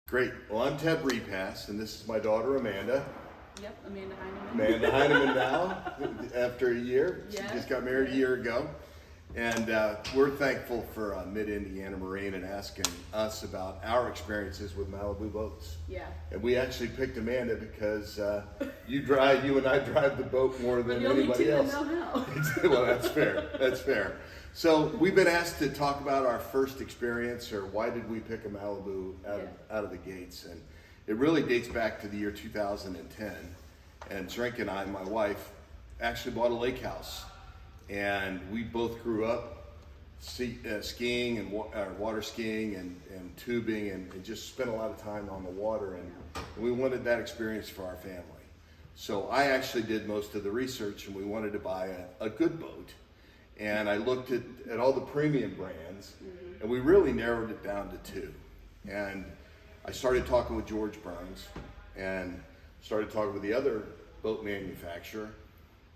Great. Well, I'm Ted Repass, and this is my daughter Amanda. Yep, Amanda Heineman. Amanda Heineman now, after a year. Yeah, She just got married a year ago. And we're thankful for Mid-Indiana Marine and asking us about our experiences with Malibu boats. Yeah. And we actually picked Amanda because you and I drive the boat more than anybody else. Know how. Well, that's fair. That's fair. So we've been asked to talk about our first experience, or why did we pick a Malibu out of the gates. And it really dates back to the year 2010. And Shrink and I, my wife, actually bought a lake house. And we both grew up skiing and water skiing and tubing and just spent a lot of time on the water. And we wanted that experience for our family. So I actually did most of the research, and we wanted to buy a good boat. And I looked at all the premium brands, and we really narrowed it down to two. And I started talking with George Burns and started talking with the other boat manufacturer,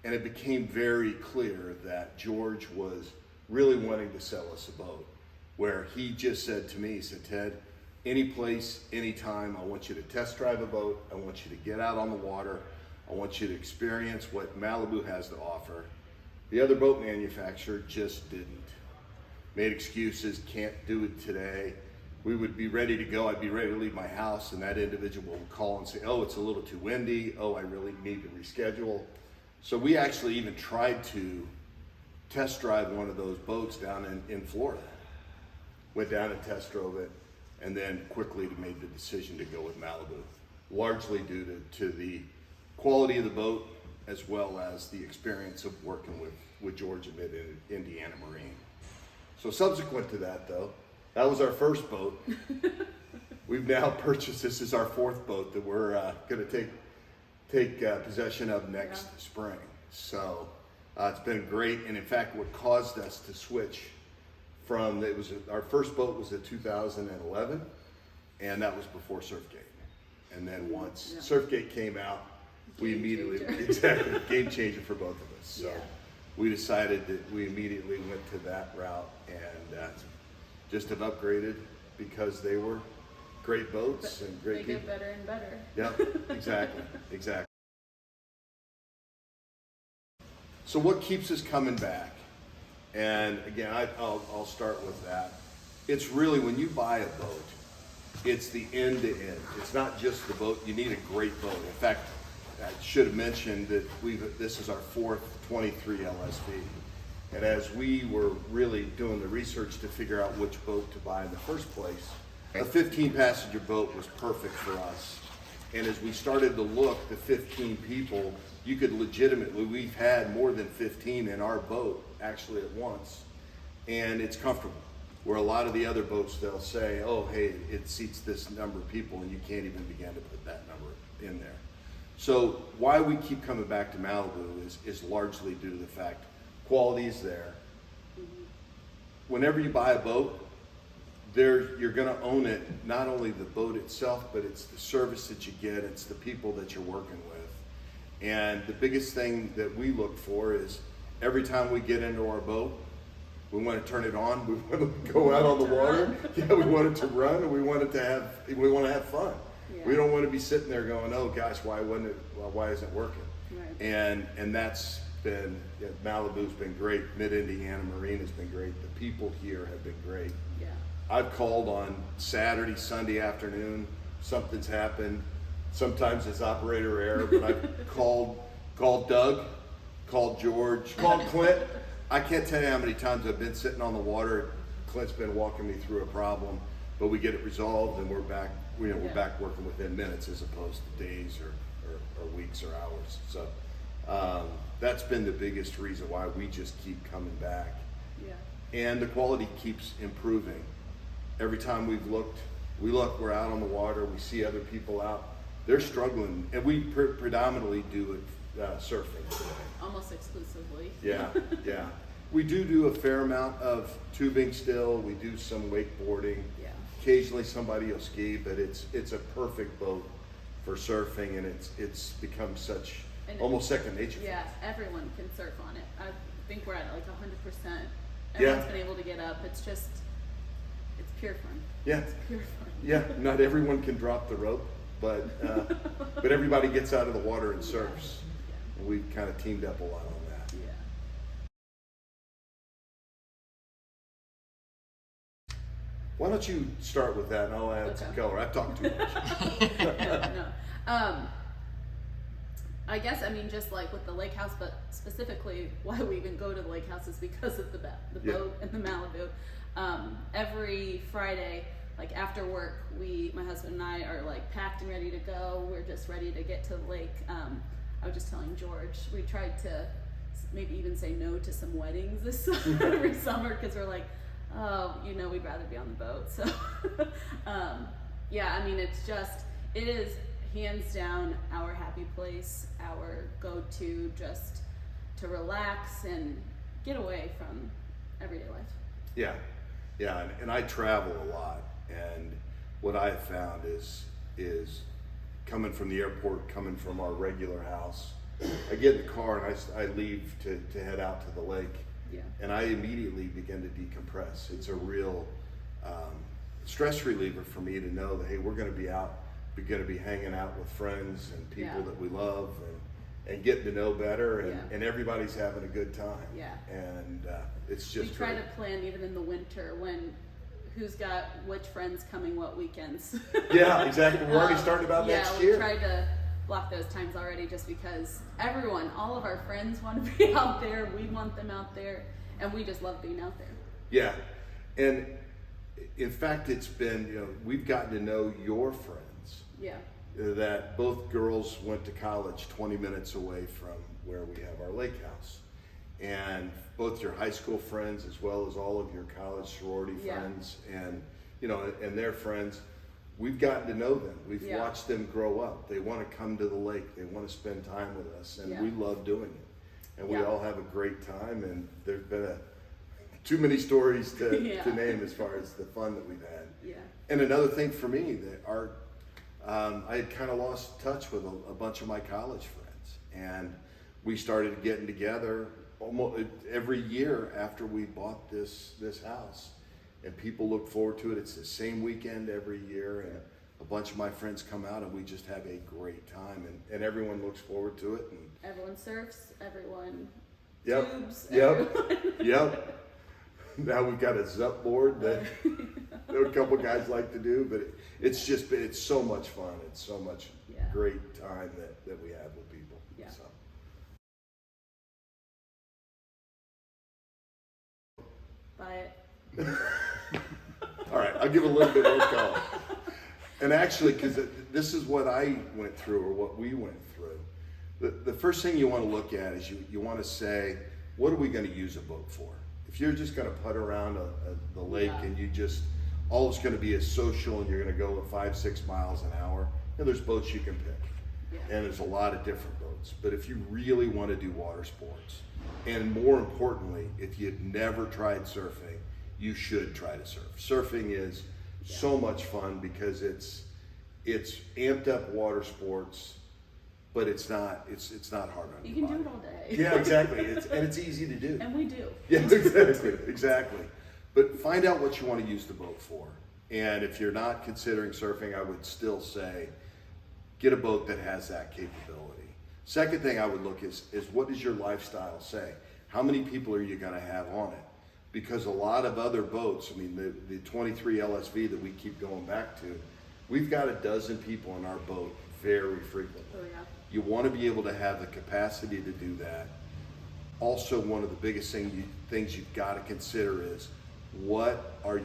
and it became very clear that George was really wanting to sell us a boat, where he just said to me, he said, "Ted, any place, anytime, I want you to test drive a boat, I want you to get out on the water, I want you to experience what Malibu has to offer." The other boat manufacturer just didn't. Made excuses, can't do it today. We would be ready to go, I'd be ready to leave my house, and that individual would call and say, "Oh, it's a little too windy, oh, I really need to reschedule." So we actually even tried to test drive one of those boats down in Florida. Went down and test drove it, and then quickly made the decision to go with Malibu, largely due to the quality of the boat, as well as the experience of working with George at Mid-Indiana Marine. So subsequent to that, though, that was our first boat. We've now purchased, this is our fourth boat that we're going to take possession of next spring. So it's been great, and in fact, what caused us to switch from, our first boat was in 2011, and that was before Surfgate. And then once Surfgate came out, we immediately, exactly, game changer for both of us. So we decided that we immediately went to that route, and just have upgraded because they were great boats and great people. They get better and better. Yep, exactly. So what keeps us coming back? And again, I'll start with that. It's really, when you buy a boat, it's the end to end. It's not just the boat. You need a great boat. In fact, I should have mentioned that this is our fourth 23 LSV. And as we were really doing the research to figure out which boat to buy in the first place, a 15-passenger boat was perfect for us. And as we started to look, the 15 people, you could legitimately, we've had more than 15 in our boat actually at once, and it's comfortable. Where a lot of the other boats, they'll say, "Oh, hey, it seats this number of people," and you can't even begin to put that number in there. So why we keep coming back to Malibu is largely due to the fact quality is there. Whenever you buy a boat, you're going to own it, not only the boat itself, but it's the service that you get, it's the people that you're working with. And the biggest thing that we look for is every time we get into our boat, we want to turn it on, we want to go out on the water, we want it to run, and we want to have fun. Yeah. We don't want to be sitting there going, "Oh gosh, why isn't it working?" Right. And that's been, Malibu's been great, Mid-Indiana Marine has been great, the people here have been great. Yeah. I've called on Saturday, Sunday afternoon, something's happened. Sometimes it's operator error, but I've called Doug, called George, called Clint. I can't tell you how many times I've been sitting on the water. Clint's been walking me through a problem, but we get it resolved, and we're back. We're back working within minutes as opposed to days or weeks or hours. So that's been the biggest reason why we just keep coming back. Yeah. And the quality keeps improving. Every time we're out on the water, we see other people out. They're struggling, and we predominantly do it surfing today. Almost exclusively. Yeah. We do a fair amount of tubing still. We do some wakeboarding. Yeah. Occasionally somebody will ski, but it's a perfect boat for surfing, and it's become almost second nature. Yeah, everyone can surf on it. I think we're at like 100%. Everyone's been able to get up. It's just, it's pure fun. Yeah. It's pure fun. Yeah, not everyone can drop the rope, but everybody gets out of the water and surfs. Yeah. And we've kind of teamed up a lot on that. Yeah. Why don't you start with that and I'll add some color. I've talked too much. No. I guess, I mean, just like with the lake house, but specifically why we even go to the lake house is because of the boat and the Malibu. Every Friday, like after work, my husband and I are like packed and ready to go. We're just ready to get to the lake. I was just telling George, we tried to maybe even say no to some weddings this every summer because we're like, oh, we'd rather be on the boat. So, yeah, I mean, it is hands down our happy place, our go-to, just to relax and get away from everyday life. Yeah, and I travel a lot, and what I've found is coming from the airport, coming from our regular house, I get in the car and I leave to head out to the lake. Yeah. And I immediately begin to decompress. It's a real stress reliever for me to know that, hey, we're going to be hanging out with friends and people that we love and getting to know better, and everybody's having a good time. Yeah. And it's just we try to plan even in the winter who's got which friends coming what weekends. Yeah, exactly. We're already starting about next year. Yeah, we tried to block those times already just because all of our friends want to be out there, we want them out there, and we just love being out there. Yeah, and in fact it's been, we've gotten to know your friends. Yeah. That both girls went to college 20 minutes away from where we have our lake house. And both your high school friends as well as all of your college sorority friends and and their friends, we've gotten to know them. We've watched them grow up. They want to come to the lake. They want to spend time with us, and we love doing it. And we all have a great time, and there's been too many stories to name as far as the fun that we've had. Yeah. And another thing for me, that I had kind of lost touch with a bunch of my college friends, and we started getting together almost every year after we bought this house, and people look forward to it. It's the same weekend every year, and a bunch of my friends come out, and we just have a great time, and everyone looks forward to it. And everyone surfs, everyone tubes, everyone. Yep. Now we've got a Zup board that a couple guys like to do, but it's so much fun. It's so much great time that we have with people. Yeah. So. Buy it. All right, I'll give a little bit more color. And actually, because this is what I went through, or what we went through. The first thing you want to look at is you want to say, what are we going to use a boat for? If you're just going to putt around the lake and all it's going to be is social, and you're going to go at 5-6 miles an hour, there's boats you can pick. And there's a lot of different boats. But if you really want to do water sports, and more importantly, if you've never tried surfing, you should try to surf. Surfing is so much fun because it's amped up water sports, but it's not hard on you. You can do it all day. Yeah, exactly. It's easy to do. And we do. Yeah, exactly. But find out what you want to use the boat for. And if you're not considering surfing, I would still say get a boat that has that capability. Second thing I would look is what does your lifestyle say? How many people are you going to have on it? Because a lot of other boats, I mean, the 23 LSV that we keep going back to, we've got a dozen people in our boat very frequently. Oh, yeah. You want to be able to have the capacity to do that. Also, one of the biggest things you've got to consider is what are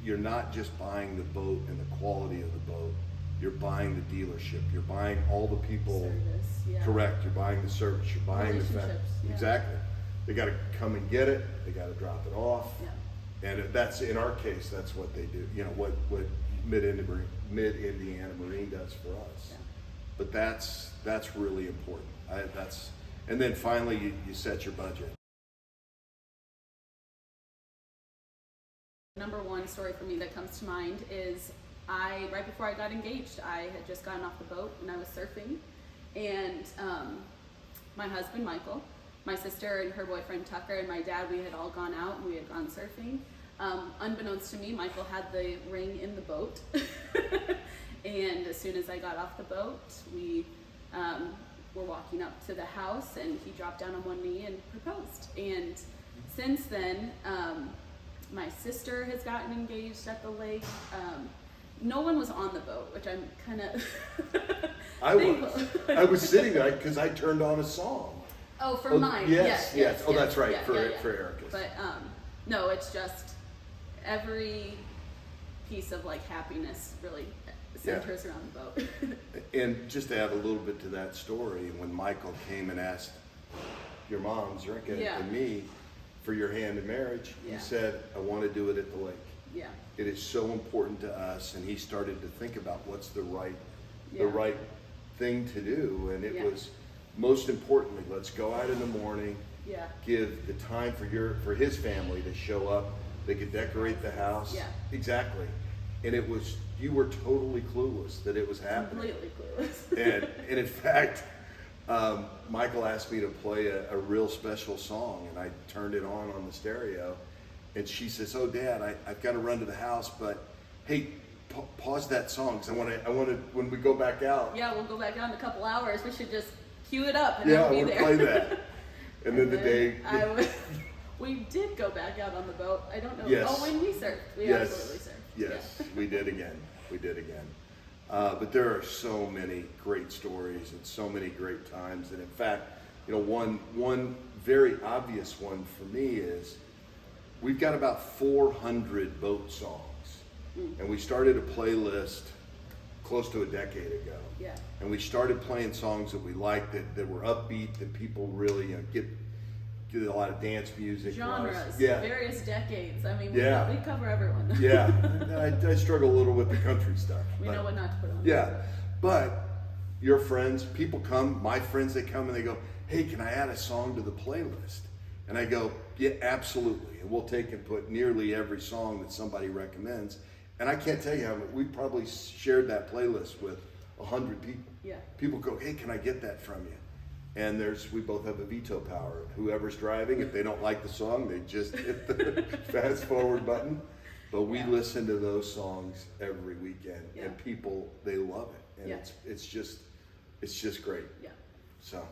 you're not just buying the boat and the quality of the boat. You're buying the dealership. You're buying all the people. Service, Correct. You're buying the service. You're buying the Exactly. They got to come and get it. They got to drop it off. Yeah. And that's, in our case, that's what they do. What Mid-Indiana Marine does for us. Yeah. But that's really important. And then finally you set your budget. Number one story for me that comes to mind is right before I got engaged, I had just gotten off the boat and I was surfing, and my husband Michael, my sister and her boyfriend Tucker, and my dad, we had all gone out and we had gone surfing. Unbeknownst to me, Michael had the ring in the boat. And as soon as I got off the boat, we were walking up to the house, and he dropped down on one knee and proposed. And since then, my sister has gotten engaged at the lake. No one was on the boat, which I'm kind of I was sitting there because I turned on a song. Oh, for mine. Yes. Oh, that's right. Yeah, for Erica's. Erica's. But no, it's just every piece of like happiness really centers around the boat. And just to add a little bit to that story, when Michael came and asked your mom, Zrinka, and me for your hand in marriage, he said, I want to do it at the lake. Yeah. It is so important to us, and he started to think about what's the right thing to do, and it was most importantly, let's go out in the morning, give the time for his family to show up. They could decorate the house. Yeah. Exactly. And it was, you were totally clueless that it was happening. Completely clueless. and in fact, Michael asked me to play a real special song, and I turned it on the stereo, and she says, "Oh, Dad, I've got to run to the house, but hey, pause that song because I want to when we go back out." Yeah, we'll go back out in a couple hours. We should just cue it up and I'll be there. Play that. And then the day we did go back out on the boat. I don't know. Yes. Oh, when we surfed, we absolutely surfed. Yes, we did again. We did again. But there are so many great stories and so many great times. And in fact, one very obvious one for me is we've got about 400 boat songs. And we started a playlist close to a decade ago. Yeah. And we started playing songs that we liked, that were upbeat, that people really get a lot of dance music. Genres, various decades. I mean, we cover everyone. I struggle a little with the country stuff. We know what not to put on. Yeah, but your friends, people come, my friends, they come and they go, hey, can I add a song to the playlist? And I go, yeah, absolutely. And we'll take and put nearly every song that somebody recommends. And I can't tell you how we probably shared that playlist with 100 people. Yeah. People go, hey, can I get that from you? And we both have a veto power. Whoever's driving, if they don't like the song, they just hit the fast forward button. But we listen to those songs every weekend, and people, they love it. And it's just great. Yeah. So.